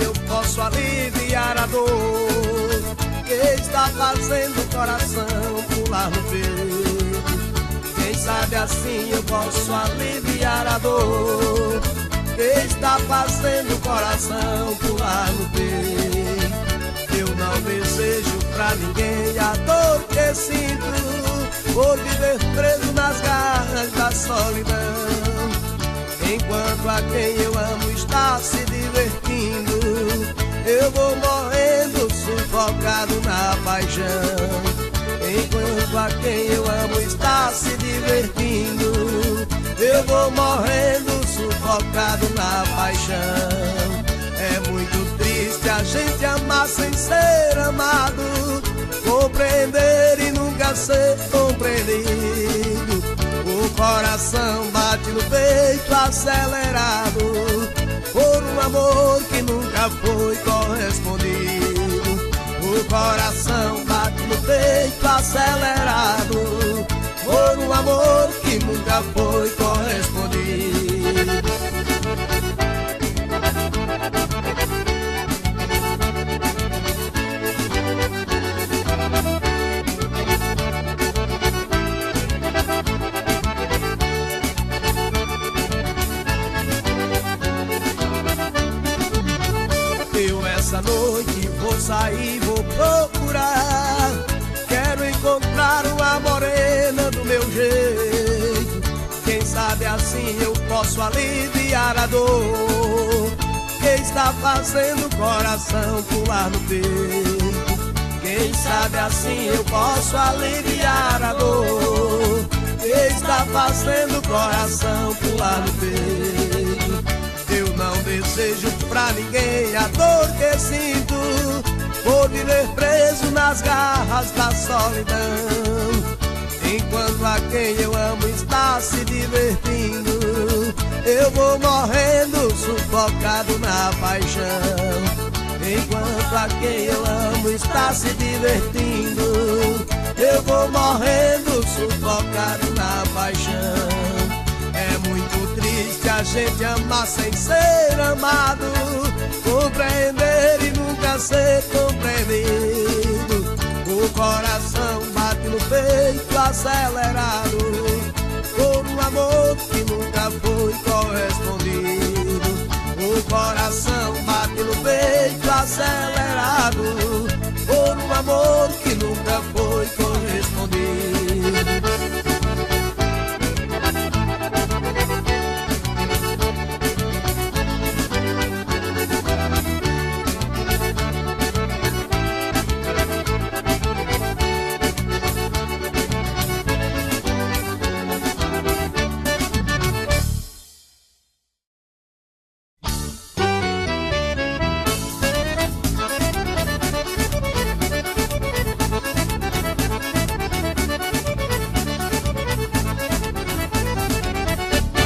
eu posso aliviar a dor que está fazendo o coração pular no peito. Quem sabe assim eu posso aliviar a dor que está fazendo o coração pular no peito. Eu não desejo pra ninguém a dor que sinto por viver preso nas garras da solidão, enquanto a quem eu amo está se divertindo. Eu vou morrendo sufocado na paixão, enquanto a quem eu amo está se divertindo. Eu vou morrendo sufocado na paixão. É muito triste a gente amar sem ser amado, compreender e nunca ser compreendido. O coração bate no peito acelerado por um amor que nunca foi correspondido. O coração bate no peito acelerado por um amor que nunca foi correspondido. Essa noite vou sair, vou procurar. Quero encontrar uma morena do meu jeito. Quem sabe assim eu posso aliviar a dor que está fazendo o coração pular no peito. Quem sabe assim eu posso aliviar a dor que está fazendo o coração pular no peito. Eu não desejo pra ninguém a dor que sinto por viver preso nas garras da solidão, enquanto a quem eu amo está se divertindo. Eu vou morrendo sufocado na paixão, enquanto a quem eu amo está se divertindo. Eu vou morrendo sufocado na paixão. É muito triste a gente amar sem ser amado, compreender e nunca ser compreendido. O coração bate no peito acelerado por um amor que nunca foi correspondido. O coração bate no peito acelerado por um amor que nunca foi correspondido.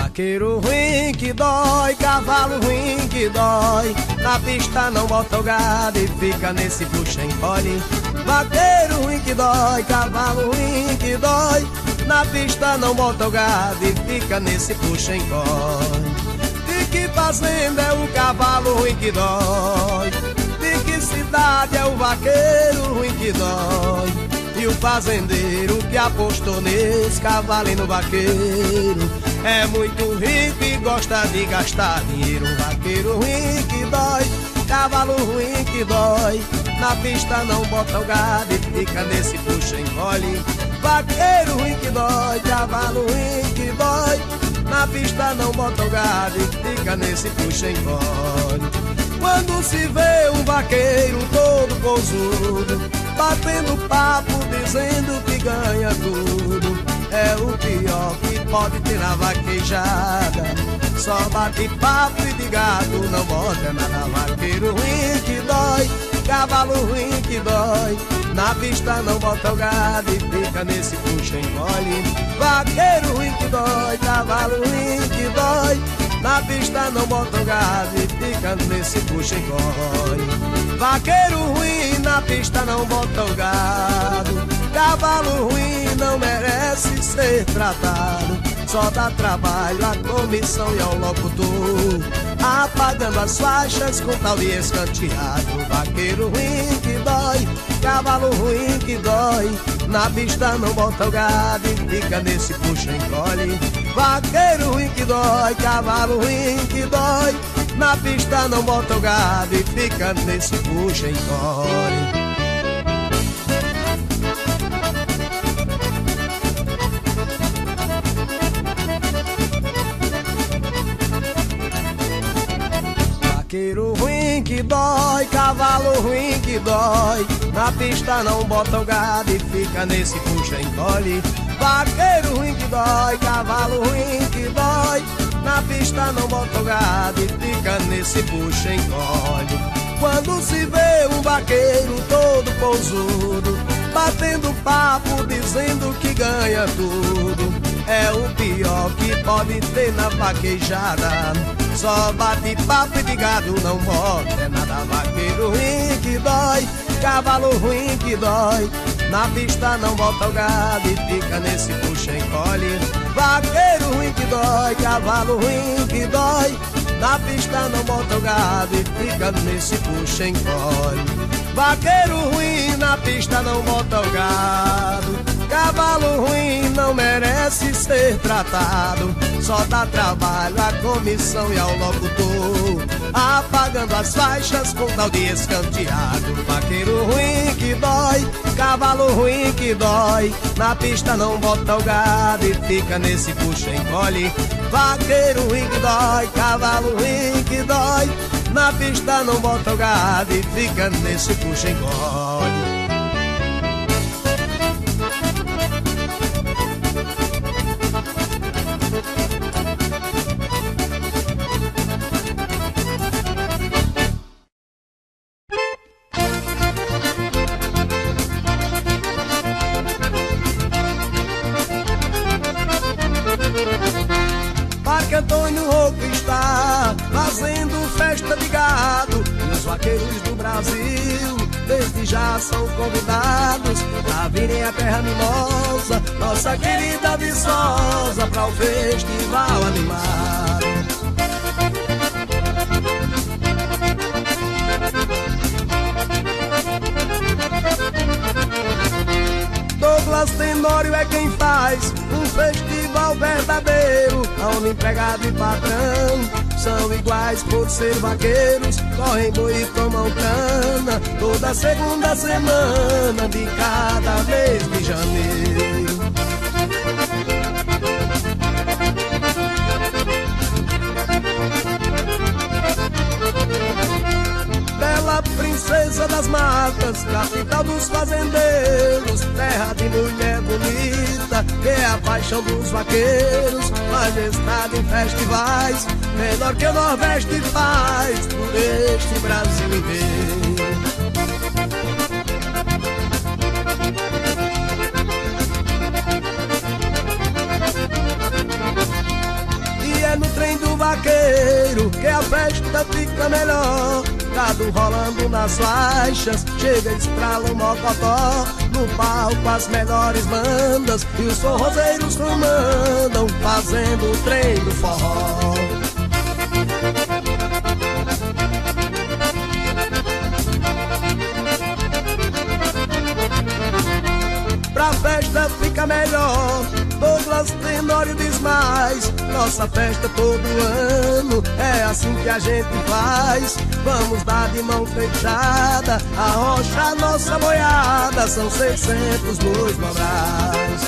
Vaqueiro ruim que dói, cavalo ruim que dói, na pista não bota o gado e fica nesse puxa encolhe. Vaqueiro ruim que dói, cavalo ruim que dói, na pista não bota o gado e fica nesse puxa encolhe. De que fazenda é o cavalo ruim que dói? De que cidade é o vaqueiro ruim que dói? E o fazendeiro que apostou nesse cavalo vaqueiro é muito rico e gosta de gastar dinheiro. Vaqueiro ruim que dói, cavalo ruim que dói, na pista não bota o gado e fica nesse puxa encolhe. Vaqueiro ruim que dói, cavalo ruim que dói, na pista não bota o gado e fica nesse puxa encolhe. Quando se vê um vaqueiro todo pousudo, batendo papo, dizendo que ganha tudo, é o pior que pode ter na vaquejada. Só bate papo e de gato não bota nada. Vaqueiro ruim que dói, cavalo ruim que dói, na pista não bota o gado e fica nesse puxa encolhe. Vaqueiro ruim que dói, cavalo ruim que dói, na pista não bota o gado e fica nesse puxa encolhe. Vaqueiro ruim na pista não bota o gado, cavalo ruim não merece ser tratado. só dá trabalho à comissão e ao locutor, apagando as faixas com tal de escanteado. Vaqueiro ruim que dói, cavalo ruim que dói, na pista não bota o gado e fica nesse puxa-encolhe. Vaqueiro ruim que dói, cavalo ruim que dói, na pista não bota o gado e fica nesse puxa-encolhe. Vaqueiro ruim que dói, cavalo ruim que dói, na pista não bota o gado e fica nesse puxa-encolhe. Vaqueiro ruim que dói, cavalo ruim que dói, na pista não bota o gado e fica nesse puxa-encolhe. Quando se vê um vaqueiro todo pousudo, batendo papo, dizendo que ganha tudo, é o pior que pode ter na vaquejada. Só bate papo e de gado não bota é nada. Vaqueiro ruim que dói, cavalo ruim que dói, na pista não bota o gado e fica nesse puxa-encolhe. Vaqueiro ruim que dói, cavalo ruim que dói, na pista não bota o gado e fica nesse puxa-encolhe. Vaqueiro ruim na pista não bota o gado, cavalo ruim não merece ser tratado, só dá trabalho à comissão e ao locutor, apagando as faixas com tal de escanteado. Vaqueiro ruim que dói, cavalo ruim que dói, na pista não bota o gado e fica nesse puxa-encolhe. Vaqueiro ruim que dói, cavalo ruim que dói, na pista não bota o gado e fica nesse puxa-encolhe. Parque Antônio Rouco está fazendo festa de gado, e os vaqueiros do Brasil desde já são convidados pra virem à terra mimosa, nossa querida Viçosa, pra o festival animado. Douglas Tenório é quem faz um festival verdadeiro, onde empregado e patrão são iguais por ser vaqueiros, correm boi e tomam cana toda segunda semana de cada mês de janeiro. Bela princesa das matas, capital dos fazendeiros, terra de mulher bonita, que é a paixão dos vaqueiros, majestade em festivais, menor que o Nordeste faz por este Brasil inteiro. E é no trem do vaqueiro que a festa fica melhor, gado rolando nas faixas, chega, estrala o mocotó, no palco as melhores bandas e os forrozeiros comandam, fazendo o trem do forró. Pra festa fica melhor, Douglas Tenório diz mais, nossa festa todo ano é assim que a gente faz. Vamos dar de mão fechada, arrocha nossa boiada, são 600 bois Mobrais.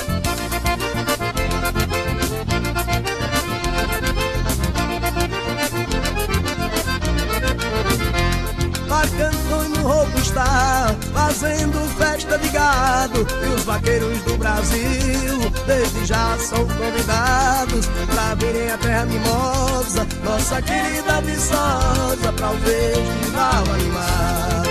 Parque Antônio Rouco está fazendo festa de gado, e os vaqueiros do Brasil desde já são convidados pra virem à terra mimosa, nossa querida Viçosa, pra o festival animado.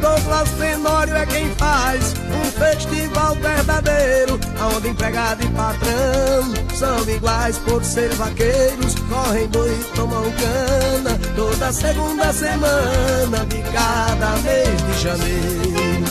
Douglas Tenório é quem faz um festival verdadeiro, onde empregado e patrão são iguais por ser vaqueiros, correm boi e tomam cana toda segunda semana de cada mês de janeiro.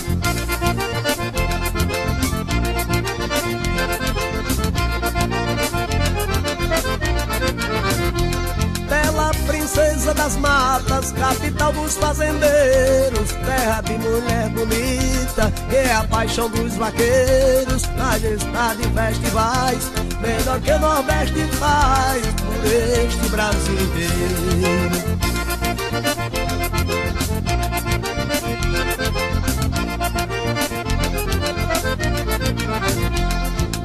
Bela princesa das matas, capital dos fazendeiros, terra de mulher bonita, que é a paixão dos vaqueiros. Majestade festivais, melhor que o Nordeste faz por este Brasil inteiro.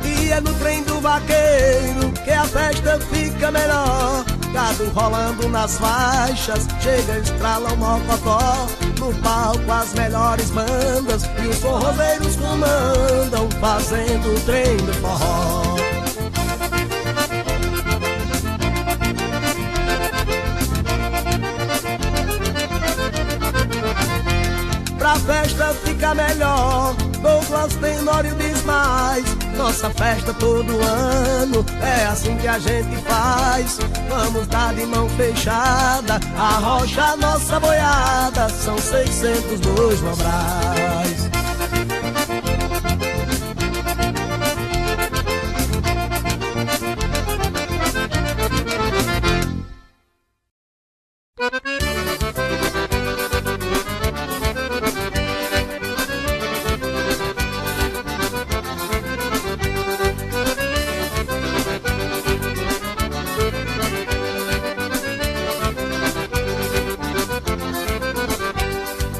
E é no trem do vaqueiro que a festa fica melhor. Gado rolando nas faixas, chega, estrala o mocotó. No palco as melhores bandas e os forrozeiros comandam, fazendo o trem do forró. Pra festa ficar melhor, Douglas Tenório diz mais: nossa festa todo ano, é assim que a gente faz. Vamos dar de mão fechada, arrocha a nossa boiada, são 602 Mobrais.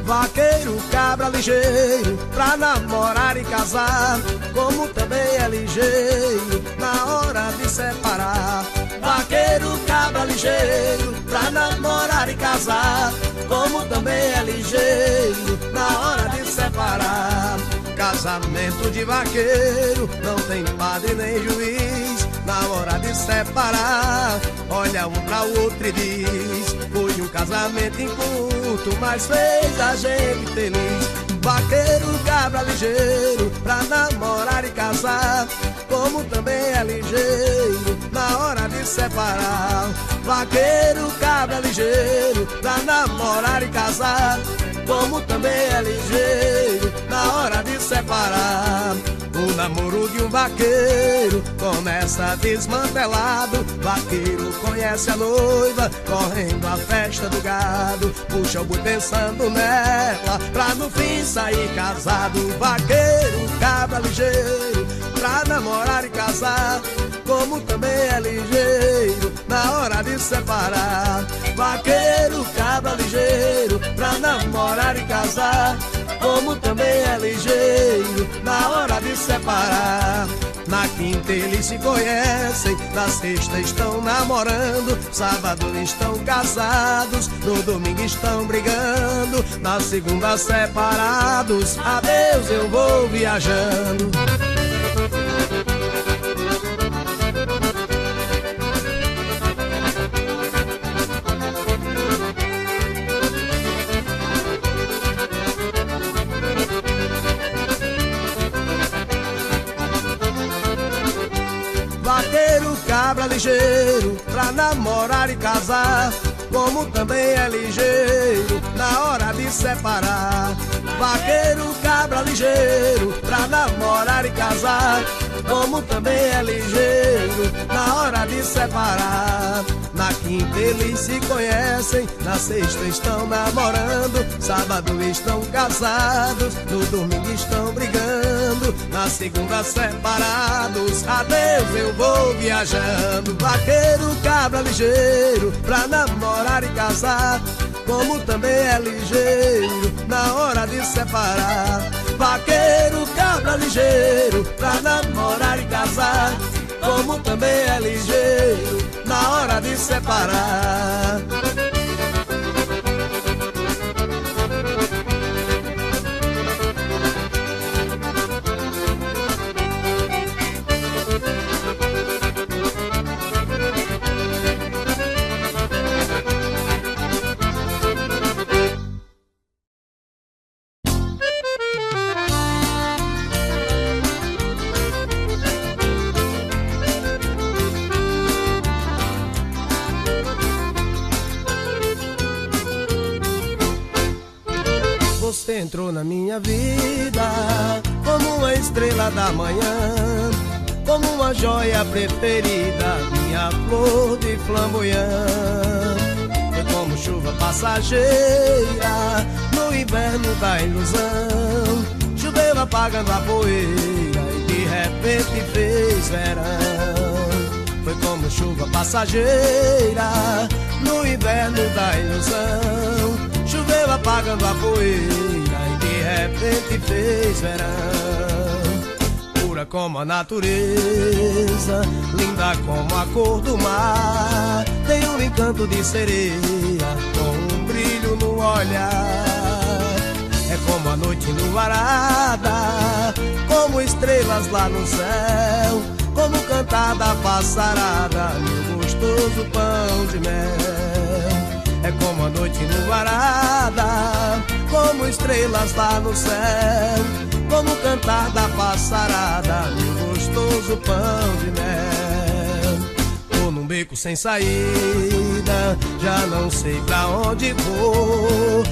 Vaqueiro, cabra ligeiro, pra namorar e casar, como também é ligeiro na hora de separar. Vaqueiro, cabra ligeiro, pra namorar e casar, como também é ligeiro na hora de separar. Casamento de vaqueiro não tem padre nem juiz, na hora de separar, olha um pra outro e diz: foi um casamento inculto, mas fez a gente feliz. Vaqueiro, cabra ligeiro, pra namorar e casar, como também é ligeiro na hora de separar. Vaqueiro, cabra ligeiro, pra namorar e casar, como também é ligeiro na hora de separar. O namoro de um vaqueiro começa desmantelado. Vaqueiro conhece a noiva, correndo a festa do gado, puxa o boi pensando nela, pra no fim sair casado. Vaqueiro, cabra ligeiro, pra namorar e casar, como também é ligeiro na hora de separar. Vaqueiro, cabra ligeiro, pra namorar e casar, como também é ligeiro na hora de separar. Na quinta eles se conhecem, na sexta estão namorando, sábado estão casados, no domingo estão brigando, na segunda separados, adeus eu vou viajando. Vaqueiro, cabra ligeiro, pra namorar e casar, como também é ligeiro na hora de separar. Vaqueiro, cabra ligeiro, pra namorar e casar, como também é ligeiro na hora de separar. Na quinta eles se conhecem, na sexta estão namorando, sábado estão casados, no domingo estão brigando, na segunda separados, adeus eu vou viajando. Vaqueiro, cabra ligeiro, pra namorar e casar, como também é ligeiro na hora de separar. Vaqueiro, cabra ligeiro, pra namorar e casar, como também é ligeiro na hora de separar. entrou na minha vida como uma estrela da manhã, como uma joia preferida, minha flor de flamboyant. Foi como chuva passageira no inverno da ilusão, choveu apagando a poeira e de repente fez verão. Foi como chuva passageira no inverno da ilusão, choveu apagando a poeira e de repente fez verão. Pura como a natureza, linda como a cor do mar, tem um encanto de sereia com um brilho no olhar. É como a noite enluarada, como estrelas lá no céu, como o cantar da passarada, meu gostoso pão de mel. É como a noite enluarada, como estrelas lá no céu, como o cantar da passarada, meu gostoso pão de mel. Tô num beco sem saída, já não sei pra onde vou.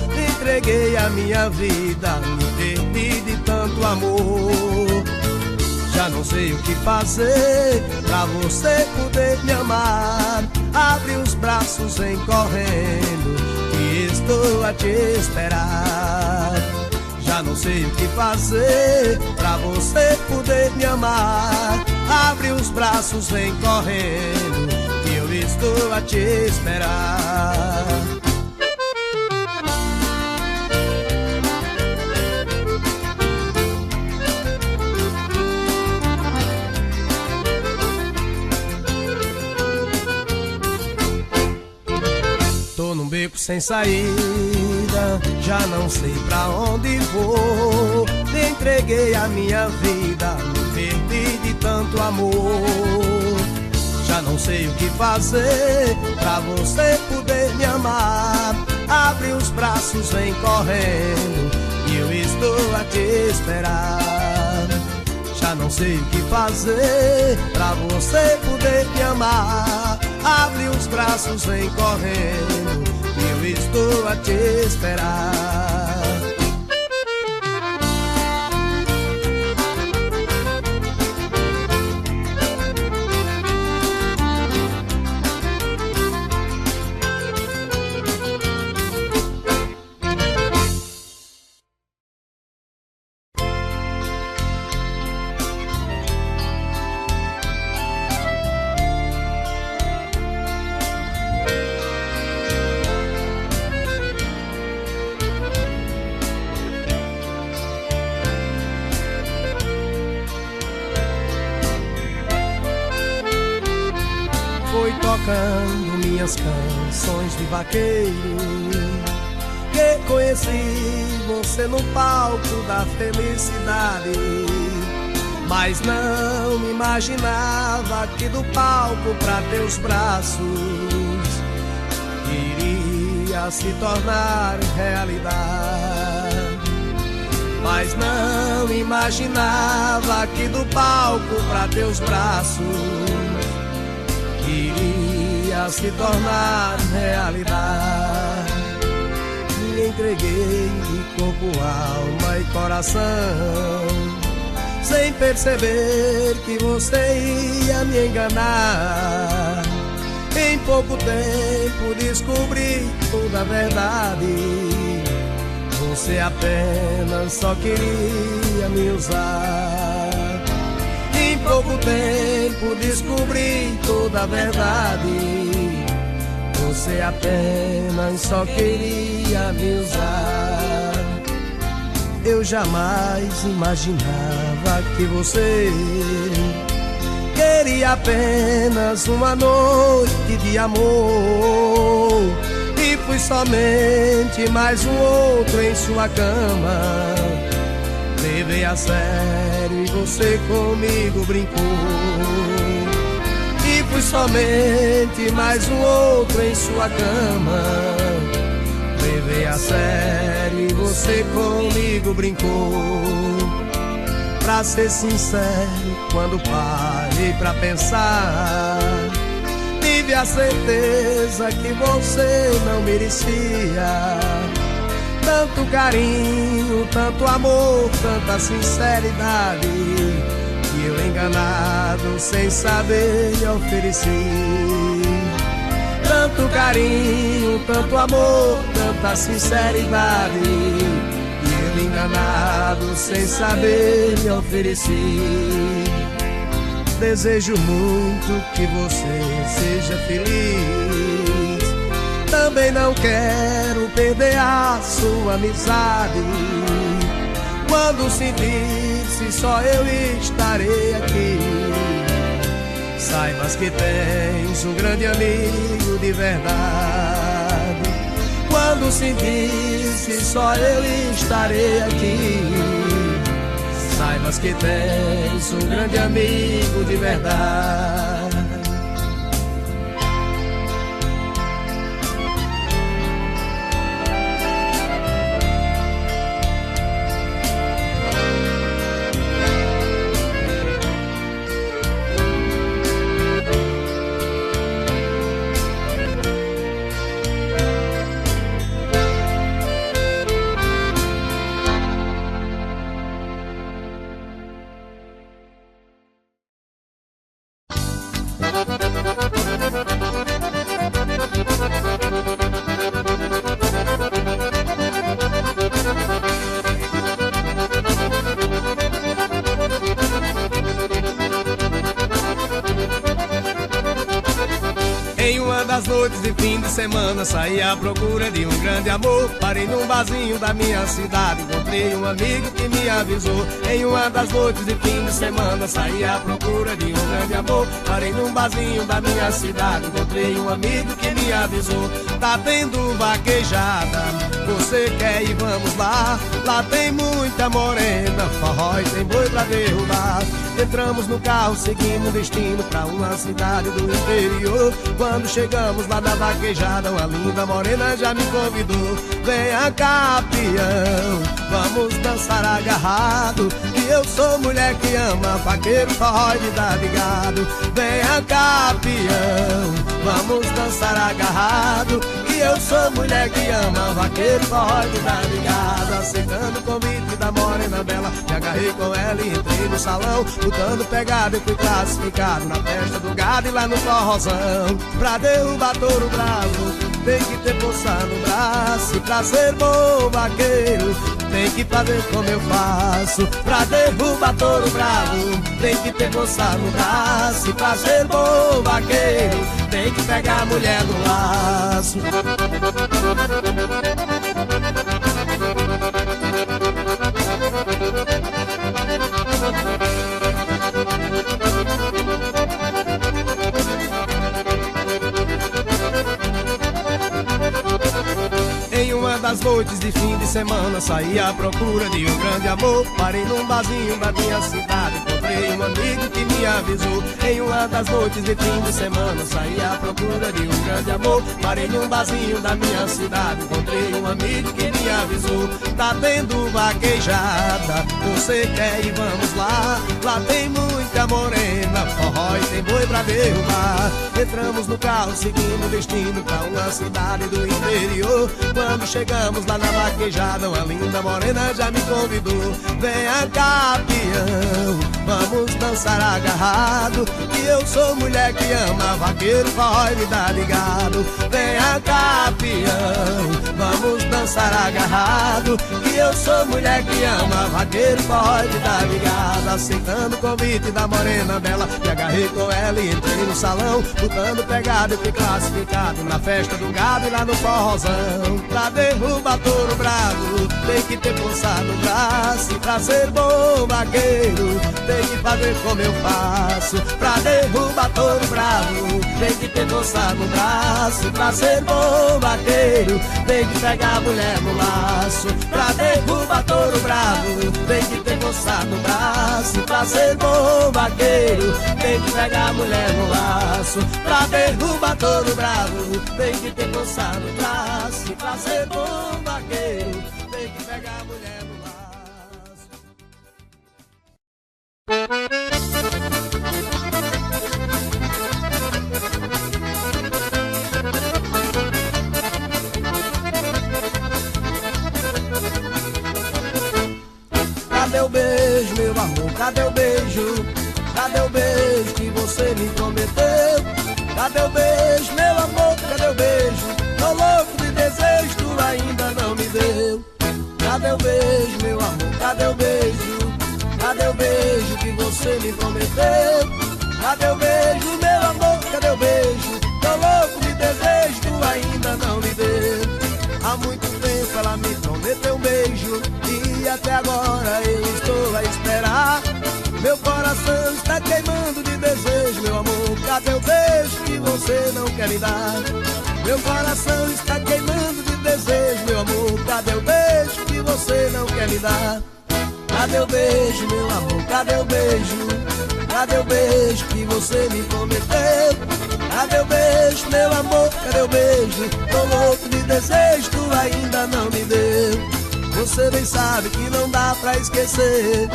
Entreguei a minha vida, me perdi de tanto amor. Já não sei o que fazer pra você poder me amar. Abre os braços, vem correndo, que estou a te esperar. Já não sei o que fazer pra você poder me amar. Abre os braços, vem correndo, que eu estou a te esperar. Tô num beco sem saída, já não sei pra onde vou. Te entreguei a minha vida, me perdi de tanto amor. Já não sei o que fazer pra você poder me amar. Abre os braços, vem correndo, e eu estou a te esperar. Já não sei o que fazer pra você poder me amar. Abre os braços, vem correndo, eu estou a te esperar. Foi tocando minhas canções de vaqueiro que conheci você no palco da felicidade. Mas não me imaginava que do palco pra teus braços iria se tornar realidade. Mas não me imaginava que do palco pra teus braços iria se tornar realidade. Me entreguei de corpo, alma e coração, sem perceber que você ia me enganar. Em pouco tempo descobri toda a verdade. Você apenas só queria me usar. Em pouco tempo descobri toda a verdade. Você apenas só queria me usar. Eu jamais imaginava que você queria apenas uma noite de amor. E fui somente mais um outro em sua cama. Levei a sério e você comigo brincou. E fui somente mais um outro em sua cama. Levei a sério e você comigo brincou. Pra ser sincero, quando parei pra pensar, tive a certeza que você não merecia Tanto carinho, tanto amor, tanta sinceridade, que eu enganado sem saber lhe ofereci. Tanto carinho, tanto amor, tanta sinceridade, que eu enganado sem saber lhe ofereci. Desejo muito que você seja feliz. Também não quero perder a sua amizade. Quando sentir-se só eu estarei aqui, saibas que tens um grande amigo de verdade. Quando sentir-se só eu estarei aqui, saibas que tens um grande amigo de verdade. Das noites de fim de semana saí à procura de um grande amor. Parei num barzinho da minha cidade, encontrei um amigo que me avisou. Em uma das noites de fim de semana saí à procura de um grande amor. Parei num barzinho da minha cidade, encontrei um amigo que me avisou. Tá tendo vaquejada, você quer ir, vamos lá. Lá tem muita morena, forró e tem boi pra derrubar. Entramos no carro, seguimos destino pra uma cidade do interior. Quando chegamos lá na vaquejada, uma linda morena já me convidou. Venha cá, peão, vamos dançar agarrado, que eu sou mulher que ama vaqueiro, forró e vida de gado. Venha cá, peão, vamos dançar agarrado, que eu sou mulher que ama vaqueiro, forró e vida de gado. Aceitando o convite da morena bela, me agarrei com ela e entrei no salão. Lutando pegada eu fui classificado na festa do gado e lá no forrozão. Pra derrubar touro bravo, tem que ter força no braço. E pra ser bom vaqueiro, tem que fazer como eu faço. Pra derrubar touro bravo, tem que ter força no braço. E pra ser bom vaqueiro, tem que pegar a mulher no laço. Em uma das noites de fim de semana saí à procura de um grande amor. Parei num barzinho da minha cidade, encontrei um amigo que me avisou. Em uma das noites de fim de semana saí à procura de um grande amor. Parei num barzinho da minha cidade, encontrei um amigo que me avisou. Tá tendo vaquejada, você quer ir, vamos lá. Lá tem muita morena, forró e tem boi pra derrubar. Entramos no carro, seguindo destino pra uma cidade do interior. Quando chegamos lá na vaquejada, uma linda morena já me convidou. Venha cá, peão, vamos dançar agarrado, que eu sou mulher que ama vaqueiro, forró e vida de gado. Venha cá, peão, vamos dançar agarrado, que eu sou mulher que ama vaqueiro, forró e vida de gado. Aceitando o convite da morena bela, me agarrei com ela e entrei no salão. Lutando pegado e fui classificado na festa do gado e lá no forrozão. Pra derrubar touro bravo, tem que ter força no braço. E pra ser bom vaqueiro, tem que fazer como eu faço. Pra derrubar touro bravo, tem que ter força no braço. E pra ser bom vaqueiro, tem que pegar a mulher no laço. Pra derrubar touro bravo, tem que ter força no braço. E pra ser bom vaqueiro, tem que pegar a mulher no laço. Pra derrubar touro bravo, tem que ter força no braço. E pra ser bom vaqueiro, tem que pegar a mulher no laço. cadê o beijo? Cadê o beijo que você me prometeu? Cadê o beijo, meu amor, cadê o beijo? Tô louco de desejo, tu ainda não me deu. Cadê o beijo, meu amor, cadê o beijo? Cadê o beijo que você me prometeu? Cadê o beijo, meu amor, cadê o beijo? Tô louco de desejo, tu ainda não me deu. Há muito tempo ela me prometeu um beijo e até agora eu estou a esperar. Meu coração está queimando de desejo, meu amor, cadê o beijo que você não quer me dar? Meu coração está queimando de desejo, meu amor, cadê o beijo que você não quer me dar? Cadê o beijo, meu amor, cadê o beijo? Cadê o beijo que você me prometeu? Cadê o beijo, meu amor, cadê o beijo? Tô louco de desejo, tu ainda não me deu. Você bem sabe que não dá pra esquecer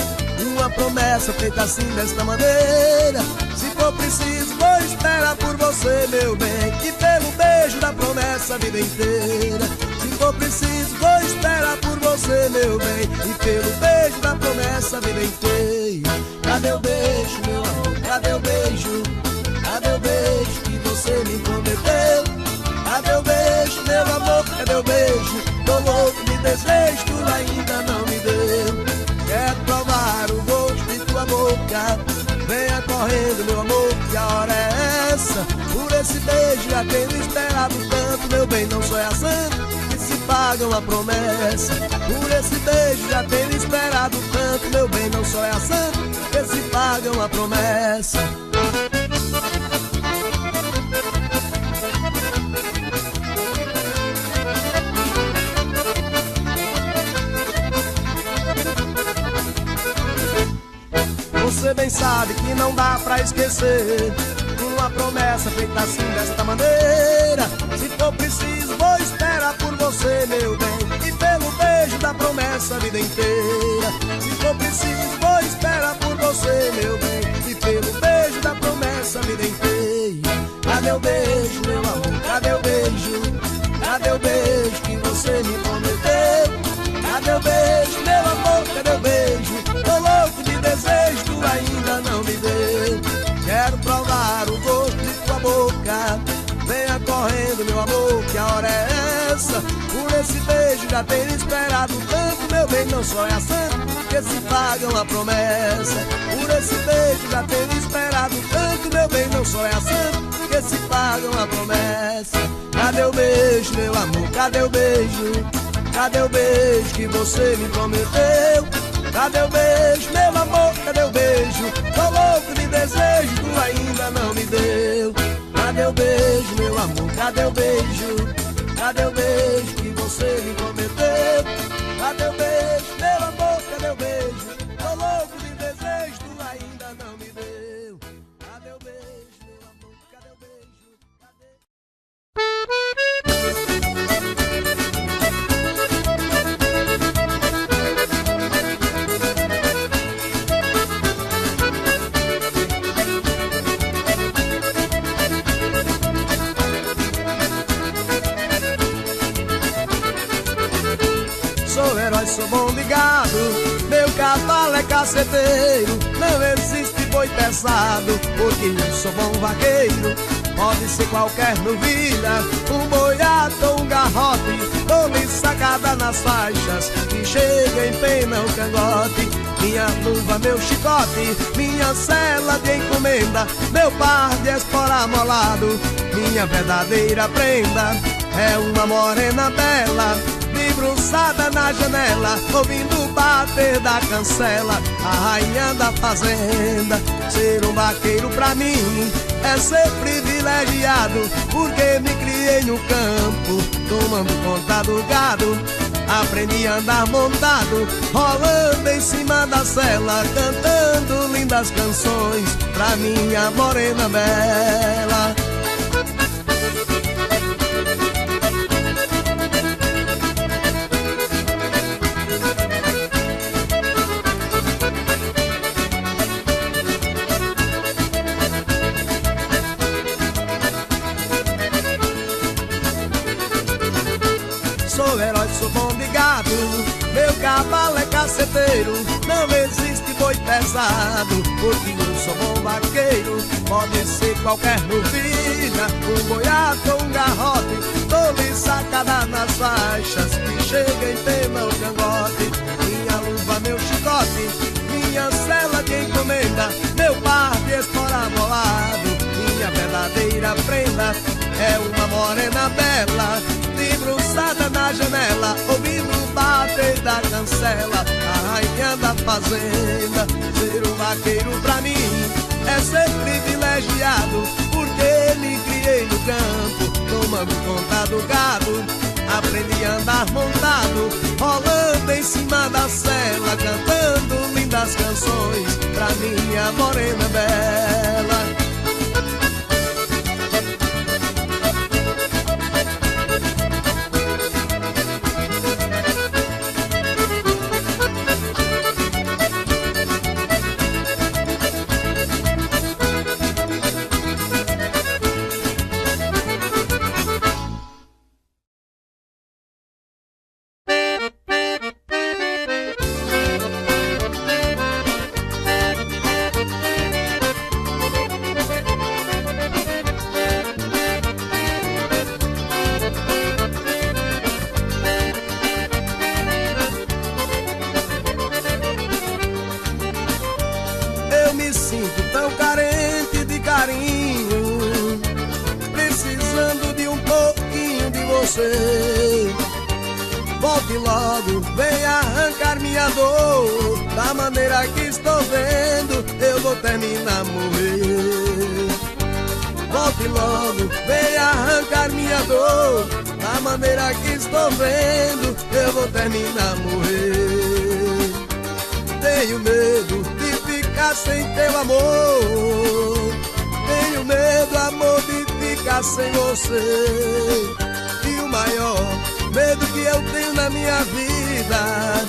uma promessa feita assim desta maneira. Se for preciso vou esperar por você, meu bem, e pelo beijo da promessa a vida inteira. Se for preciso vou esperar por você, meu bem, e pelo beijo da promessa a vida inteira. Cadê o beijo, meu amor, cadê o beijo? Cadê o beijo que você me prometeu? Cadê o beijo, meu amor, cadê o beijo? Tô louco de desejo, tu ainda não me deu. Quero provar o gosto de tua boca. Venha correndo, meu amor, que a hora é essa. Por esse beijo já tenho esperado tanto, meu bem, não sou a santo que se paga uma promessa. Por esse beijo já tenho esperado tanto, meu bem, não sou a santo que se paga uma promessa. Você bem sabe que não dá pra esquecer uma promessa feita assim desta maneira. Se for preciso vou esperar por você, meu bem, e pelo beijo da promessa a vida inteira. Se for preciso vou esperar por você, meu bem, e pelo beijo da promessa a vida inteira. Cadê o beijo, meu amor, cadê o beijo? Cadê o beijo que você me prometeu? Cadê o beijo, meu amor, cadê o beijo? Tô louco de desejo, tu ainda não me deu. Quero provar o gosto de tua boca. Venha correndo, meu amor, que a hora é essa. Por esse beijo já tenho esperado tanto, meu bem, não sou a santo que se paga uma promessa. Por esse beijo já tenho esperado tanto, meu bem, não sou a santo que se paga uma promessa. Cadê o beijo, meu amor, cadê o beijo? Cadê o beijo que você me prometeu? Cadê o beijo, meu amor, cadê o beijo? Tô louco de desejo, tu ainda não me deu. Cadê o beijo, meu amor, cadê o beijo? Cadê o beijo que você me prometeu? Cadê o beijo, meu amor, cadê o beijo? Tô louco de desejo, tu ainda não me deu. Cadê o beijo, meu amor, cadê o beijo? Cadê... Sou herói, sou bom de gado, meu cavalo é caceteiro. Não existe boi pesado, porque eu sou bom vaqueiro. Pode ser qualquer novilha, um boiato ou um garrote. Dou-lhe sacada nas faixas, que chega em pena o cangote. Minha luva, meu chicote, minha cela de encomenda, meu par de espora amolado, minha verdadeira prenda é uma morena bela, debruçada na janela, ouvindo o bater da cancela, a rainha da fazenda. Ser um vaqueiro pra mim é ser privilegiado, porque me criei no campo, tomando conta do gado. Aprendi a andar montado, rolando em cima da sela, cantando lindas canções pra minha morena bela. Sou herói, sou bom de gado, meu cavalo é caceteiro. Não existe foi pesado, porque eu sou bom vaqueiro. Pode ser qualquer novilha, um boiato ou um garrote, dou-lhe sacada nas faixas, que chega em pena o cangote. Minha luva, meu chicote, minha cela de encomenda, meu par de espora bolado, minha verdadeira prenda é uma morena bela, debruçada na janela, ouvindo o bater da cancela, a rainha da fazenda. Ser um vaqueiro pra mim é ser privilegiado, porque me criei no campo, tomando conta do gado. Aprendi a andar montado, rolando em cima da sela, cantando lindas canções pra minha morena bela. Volte logo, vem arrancar minha dor. Da maneira que estou vendo, eu vou terminar morrer. Volte logo, vem arrancar minha dor. Da maneira que estou vendo, eu vou terminar morrer. Tenho medo de ficar sem teu amor. Tenho medo, amor, de ficar sem você. E o maior medo que eu tenho na minha vida,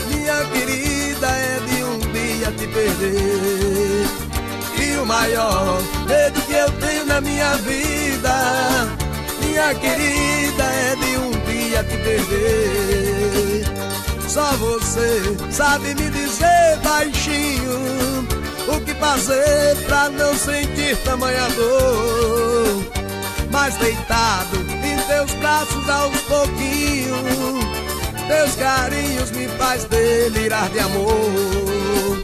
minha querida, é de um dia te perder. E o maior medo que eu tenho na minha vida, minha querida, é de um dia te perder. Só você sabe me dizer baixinho o que fazer pra não sentir tamanha dor. Mas deitado em teus braços aos pouquinhos, teus carinhos me faz delirar de amor.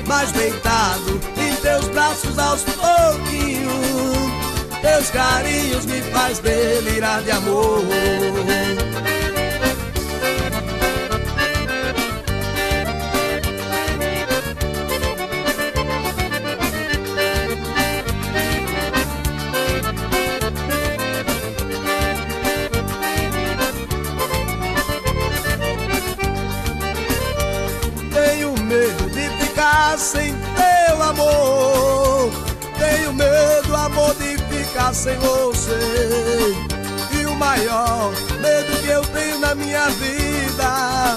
Mas deitado em teus braços aos pouquinhos, teus carinhos me faz delirar de amor. Sem teu amor, tenho medo, amor, de ficar sem você. E o maior medo que eu tenho na minha vida,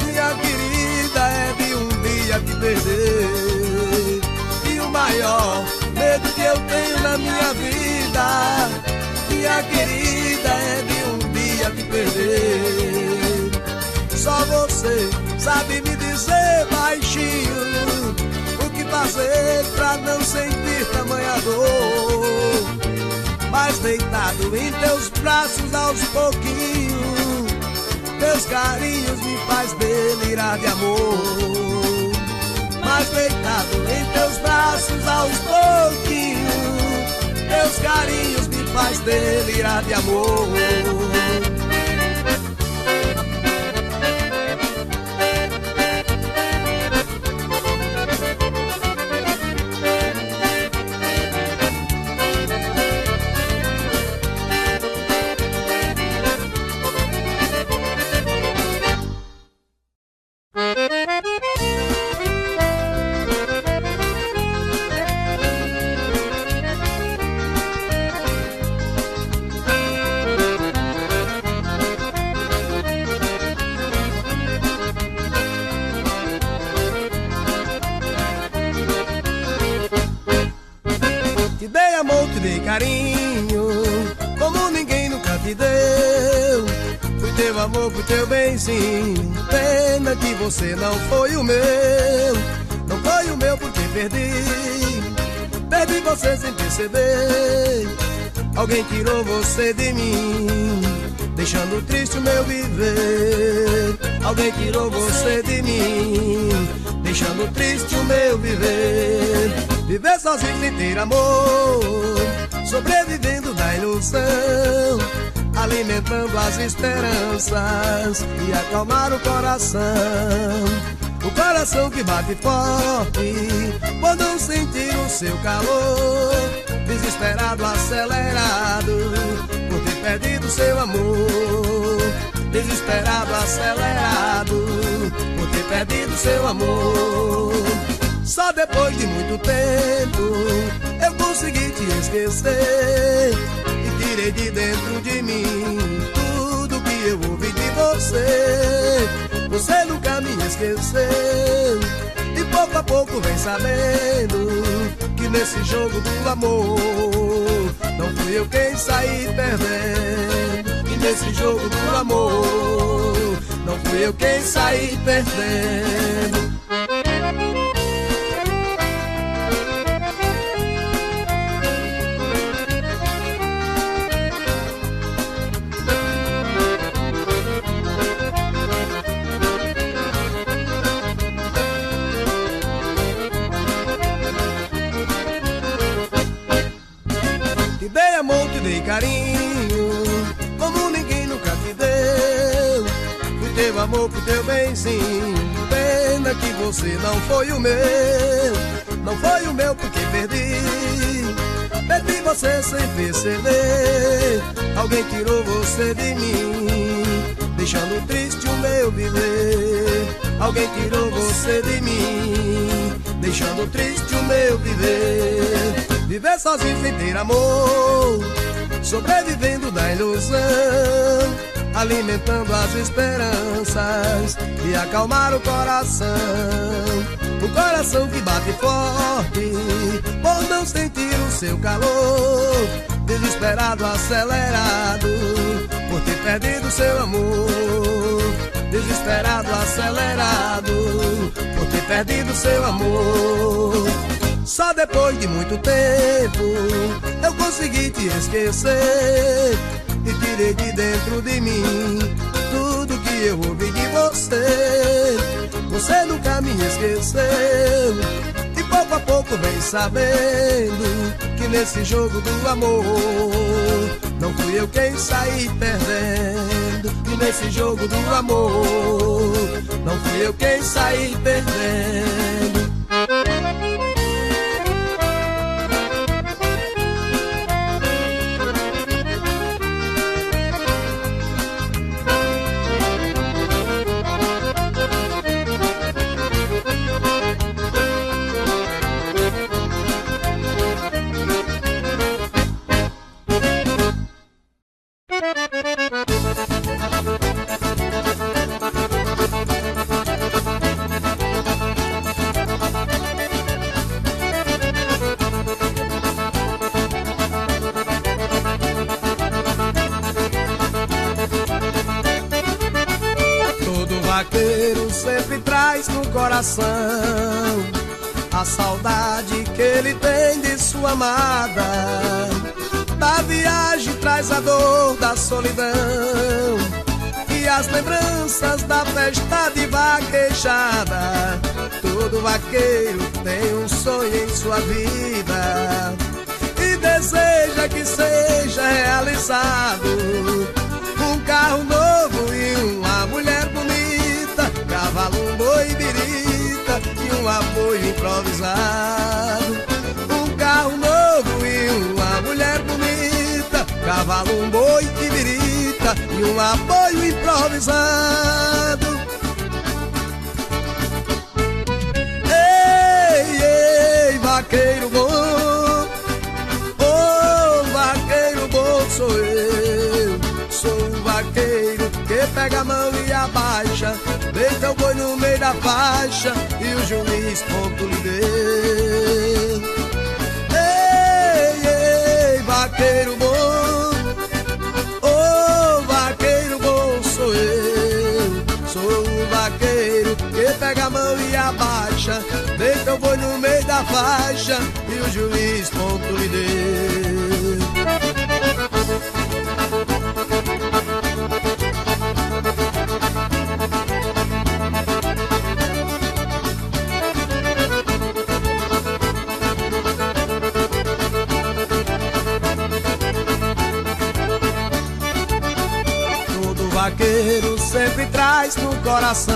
minha querida, é de um dia te perder. E o maior medo que eu tenho na minha vida, minha querida, é de um dia te perder. Só você sabe me dizer baixinho o que fazer pra não sentir tamanha dor. Mas deitado em teus braços aos pouquinhos, teus carinhos me faz delirar de amor. Mas deitado em teus braços aos pouquinhos, teus carinhos me faz delirar de amor. Carinho, como ninguém nunca te deu. Fui teu amor, fui teu benzinho. Pena que você não foi o meu. foi o meu porque perdi você sem perceber. Alguém tirou você de mim, deixando triste o meu viver. Alguém tirou você de mim, deixando triste o meu viver. Viver sozinho sem ter amor, sobrevivendo da ilusão, alimentando as esperanças e acalmar o coração. O coração que bate forte por não sentir o seu calor, desesperado, acelerado por ter perdido seu amor. Desesperado, acelerado por ter perdido seu amor. Só depois de muito tempo eu consegui te esquecer e tirei de dentro de mim tudo que eu ouvi de você. Você nunca me esqueceu e pouco a pouco vem sabendo que nesse jogo do amor não fui eu quem saí perdendo. Que nesse jogo do amor não fui eu quem saí perdendo. Te dei amor, te dei carinho, como ninguém nunca te deu. Fui teu amor, fui teu benzinho. Pena que você não foi o meu. Não foi o meu porque perdi você sem perceber. Alguém tirou você de mim, deixando triste o meu viver. Alguém tirou você de mim, deixando triste o meu viver. Viver sozinho sem ter amor, sobrevivendo da ilusão, alimentando as esperanças e acalmar o coração. O coração que bate forte por não sentir o seu calor, desesperado, acelerado por ter perdido seu amor. Desesperado, acelerado por ter perdido seu amor. Só depois de muito tempo eu consegui te esquecer e tirei de dentro de mim tudo que eu ouvi de você. Você nunca me esqueceu e pouco a pouco vem sabendo que nesse jogo do amor não fui eu quem saí perdendo. E nesse jogo do amor não fui eu quem saí perdendo. Vaqueiro sempre traz no coração a saudade que ele tem de sua amada. Da viagem traz a dor da solidão e as lembranças da festa de vaquejada. Todo vaqueiro tem um sonho em sua vida e deseja que seja realizado. Um carro novo e uma mulher bonita, cavalo, um boi, birita e um apoio improvisado. Um carro novo e uma mulher bonita, cavalo, um boi e birita e um apoio improvisado. Ei, ei, vaqueiro bom, oh, vaqueiro bom sou eu. Sou o vaqueiro que pega a mão e abaixa, deita o boi no meio da faixa e o juiz ponto lhe deu. Ei, ei, vaqueiro bom, oh, vaqueiro bom sou eu. Sou o vaqueiro que pega a mão e abaixa, baixa, deita o boi no meio da faixa e o juiz ponto lhe deu. Todo vaqueiro sempre traz no coração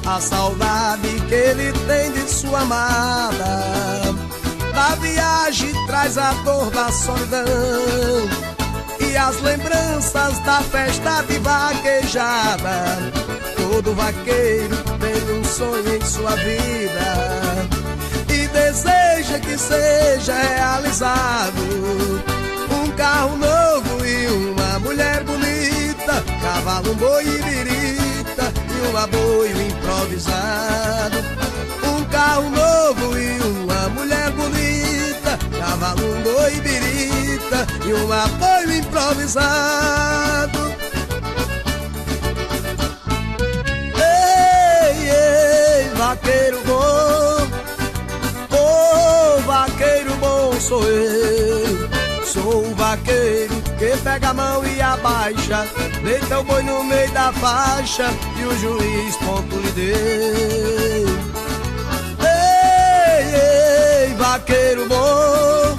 a saudade que ele tem de sua amada. Da viagem traz a dor da solidão e as lembranças da festa de vaquejada. Todo vaqueiro tem um sonho em sua vida e deseja que seja realizado. Um carro novo e uma mulher bonita, cavalo, um boi e birita e um aboio improvisado. Um carro novo e uma mulher bonita, cavalo, um boi e birita e um aboio improvisado. Ei, ei, vaqueiro bom, oh, vaqueiro bom sou eu. Sou o vaqueiro que pega a mão e abaixa, deita o boi no meio da faixa e o juiz ponto lhe deu. Ei, ei, vaqueiro bom,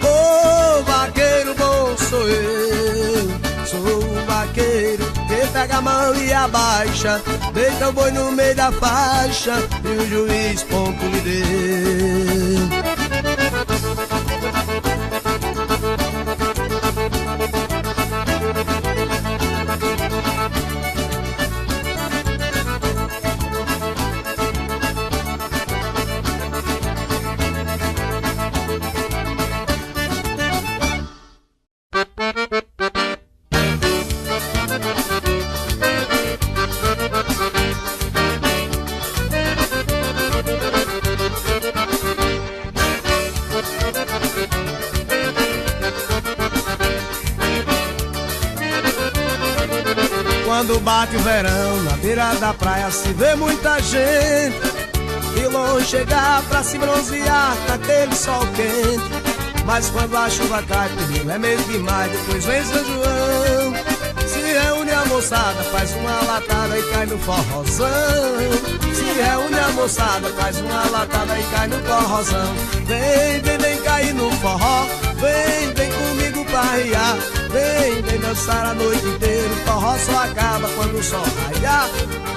oh, vaqueiro bom sou eu. Sou o vaqueiro que pega a mão e abaixa, deita o boi no meio da faixa e o juiz ponto lhe deu. Quando bate o verão, na beira da praia se vê muita gente, de longe chegar pra se bronzear naquele sol quente. Mas quando a chuva cai, primeiro é mês de maio, depois vem São João. Se reúne a moçada, faz uma latada e cai no forrozão. Se reúne a moçada, faz uma latada e cai no forrozão. Vem, vem, vem cair no forró, vem, vem comigo pra riar. Vem, vem dançar a noite inteira, o forró só acaba quando o sol raiar.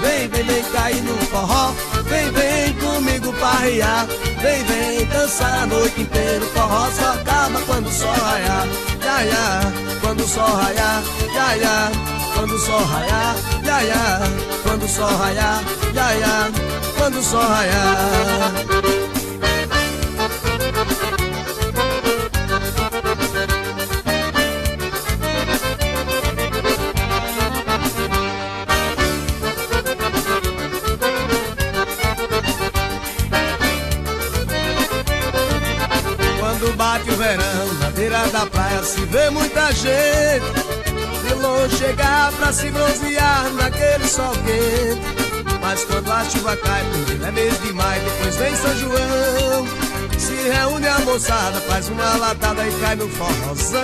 Vem, vem, vem cair no forró, vem, vem comigo pra riar. Vem, vem dançar a noite inteira, o forró só acaba quando o sol raiar. Ya, ya, quando o sol raiar, ya, ya, quando o sol raiar, ya, ya, quando o sol raiar, ya, ya, quando o sol raiar. Quando bate o verão, na beira da praia se vê muita gente, de longe chegar pra se bronzear naquele sol quente. Mas quando a chuva cai, primeiro é mês de maio, depois vem São João. Se reúne a moçada, faz uma latada e cai no forrozão.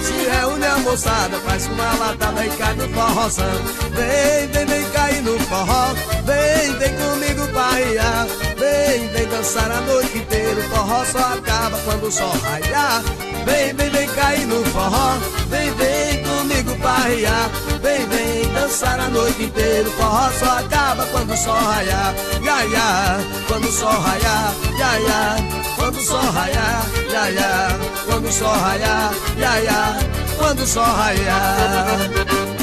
Se reúne a moçada, faz uma latada e cai no forrozão. Vem, vem, vem cair no forró, vem, vem comigo pra riar. Vem, vem dançar a noite inteira, o forró só acaba quando o sol raiar. Vem, vem, vem cair no forró, vem, vem comigo pra riar. Vem, vem dançar a noite inteira, o forró só acaba quando o sol raiar. Ya, ya, quando o sol raiar, ya, ya, quando o sol raiar, ya, ya, quando o sol raiar, ya, ya, quando o sol raiar.